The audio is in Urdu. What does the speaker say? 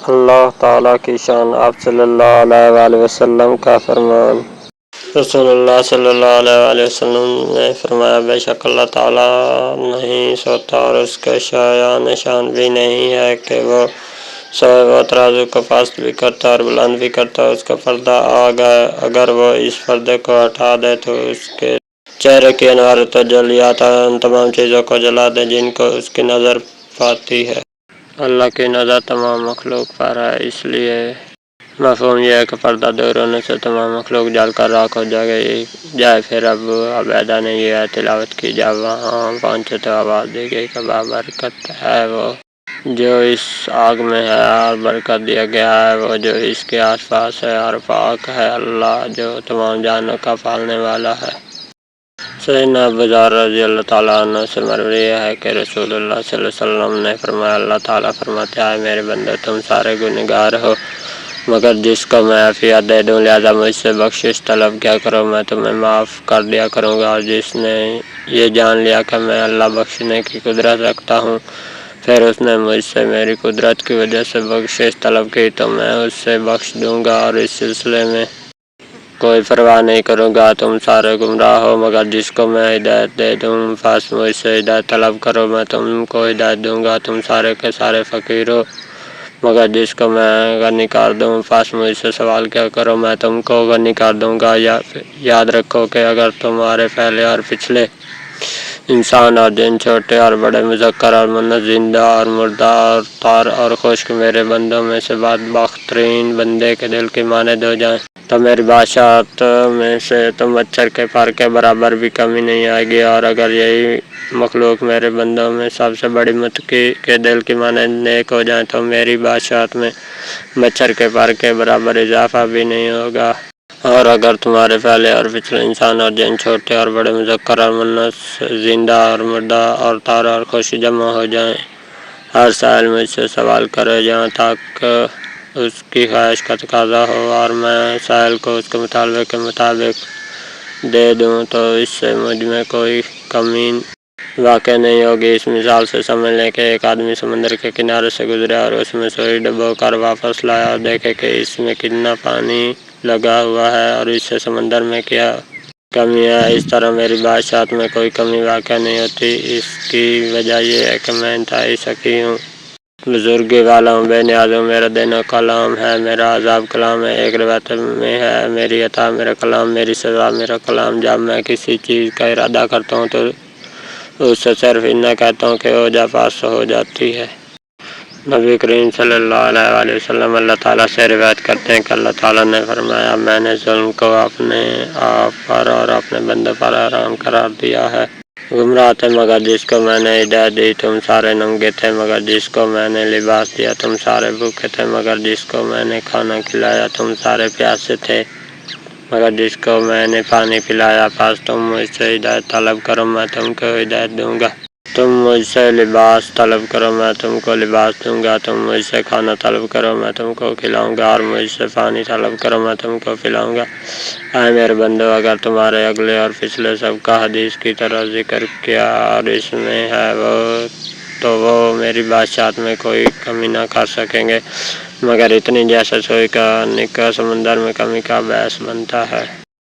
اللہ تعالیٰ کی شان۔ آپ صلی اللہ علیہ وآلہ وسلم کا فرمان۔ رسول اللہ صلی اللہ علیہ وآلہ وسلم نے فرمایا، بے شک اللہ تعالیٰ نہیں سوتا اور اس کے شایان شان بھی نہیں ہے کہ وہ سوئے۔ وہ ترازو کو فاسد بھی کرتا اور بلند بھی کرتا۔ اس کا پردہ آ گئے، اگر وہ اس پردے کو ہٹا دے تو اس کے چہرے کی انوار تجلیات ان تمام چیزوں کو جلا دے جن کو اس کی نظر پاتی ہے۔ اللہ کی نظر تمام مخلوق پر ہے، اس لیے مفہوم یہ ہے کہ پردہ دور ہونے سے تمام مخلوق جل کر راکھ ہو جائے۔ پھر ابو عبیدہ نے یہ تلاوت کی، جب وہاں پہنچے تو آواز دی گئی کہ بابرکت ہے وہ جو اس آگ میں ہے، اور برکت دیا گیا ہے وہ جو اس کے آس پاس ہے، اور پاک ہے اللہ جو تمام جانوں کا پالنے والا ہے۔ سیدنا ابو ذر رضی اللہ تعالیٰ عنہ سے مروی ہے کہ رسول اللہ صلی اللہ علیہ وسلم نے فرمایا، اللہ تعالیٰ فرماتے ہیں، میرے بندو تم سارے گنہگار ہو مگر جس کو میں عافیت دے دوں، لہذا مجھ سے بخشش طلب کیا کرو، میں تمہیں معاف کر دیا کروں گا۔ اور جس نے یہ جان لیا کہ میں اللہ بخشنے کی قدرت رکھتا ہوں، پھر اس نے مجھ سے میری قدرت کی وجہ سے بخشش طلب کی تو میں اس سے بخش دوں گا، اور اس سلسلے میں کوئی پرواہ نہیں کروں گا۔ تم سارے گمراہ ہو مگر جس کو میں ہدایت دے دوں، پس مجھ سے ہدایت طلب کرو، میں تم کو ہدایت دوں گا۔ تم سارے کے سارے فقیر ہو مگر جس کو میں غنی کر دوں، پس مجھ سے سوال کیا کرو، میں تم کو غنی کر دوں گا۔ یاد رکھو کہ اگر تمہارے پہلے اور پچھلے انسان اور جن، چھوٹے اور بڑے، مذکر اور مؤنث، زندہ اور مردہ، اور تار اور خشک میرے بندوں میں سے بدبخت ترین بندے کے دل کی مانند ہو جائیں تو میری بادشاہت میں سے تم مچھر کے پر کے برابر بھی کمی نہیں آئے گی، اور اگر یہی مخلوق میرے بندوں میں سب سے بڑی متقی کے دل کی مانند نیک ہو جائیں تو میری بادشاہت میں مچھر کے پر کے برابر اضافہ بھی نہیں ہوگا۔ اور اگر تمہارے پہلے اور پچھلے انسان اور جن، چھوٹے اور بڑے، مذکر اور مؤنث، زندہ اور مردہ، اور تار اور خشک جمع ہو جائیں، ہر سائل مجھ سے سوال کرے جہاں تک اس کی خواہش کا تقاضا ہو، اور میں سائل کو اس کے مطالبے کے مطابق دے دوں تو اس سے مجھ میں کوئی کمی واقع نہیں ہوگی۔ اس مثال سے سمجھ لیں کہ ایک آدمی سمندر کے کنارے سے گزرا اور اس میں سوئی ڈبو کر واپس لایا اور دیکھے کہ اس میں کتنا پانی لگا ہوا ہے اور اس سے سمندر میں کیا کمی ہے۔ اس طرح میری بادشاہت میں کوئی کمی واقع نہیں ہوتی۔ اس کی وجہ یہ ہے کہ میں انتہائی سخی ہوں، بزرگی والا ہوں، بے نیاز ہوں، میرا دینا کلام ہے، میرا عذاب کلام ہے۔ ایک روایت میں ہے، میری عطا میرا کلام، میری سزا میرا کلام۔ جب میں کسی چیز کا ارادہ کرتا ہوں تو اس سے صرف اتنا کہتا ہوں کہ ہو جا، پاس ہو جاتی ہے۔ نبی کریم صلی اللہ علیہ وآلہ وسلم اللہ تعالیٰ سے روایت کرتے ہیں کہ اللہ تعالیٰ نے فرمایا، میں نے ظلم کو اپنے آپ پر اور اپنے بندوں پر حرام قرار دیا ہے۔ گمراہ تھے مگر جس کو میں نے ہدایت دی، تم سارے ننگے تھے مگر جس کو میں نے لباس دیا، تم سارے بھوکے تھے مگر جس کو میں نے کھانا کھلایا، تم سارے پیاسے تھے مگر جس کو میں نے پانی پلایا۔ پس تم مجھ سے ہدایت طلب کرو، میں تم کو ہدایت دوں گا۔ تم مجھ سے لباس طلب کرو، میں تم کو لباس دوں گا۔ تم مجھ سے کھانا طلب کرو، میں تم کو کھلاؤں گا، اور مجھ سے پانی طلب کرو، میں تم کو پلاؤں گا۔ اے میرے بندو، اگر تمہارے اگلے اور پچھلے سب کا حدیث کی طرح ذکر کیا اور اس میں ہے تو وہ میری بادشاہت میں کوئی کمی نہ کر سکیں گے مگر اتنی جیسے سوئی کا نکا سمندر میں کمی کا باعث بنتا ہے۔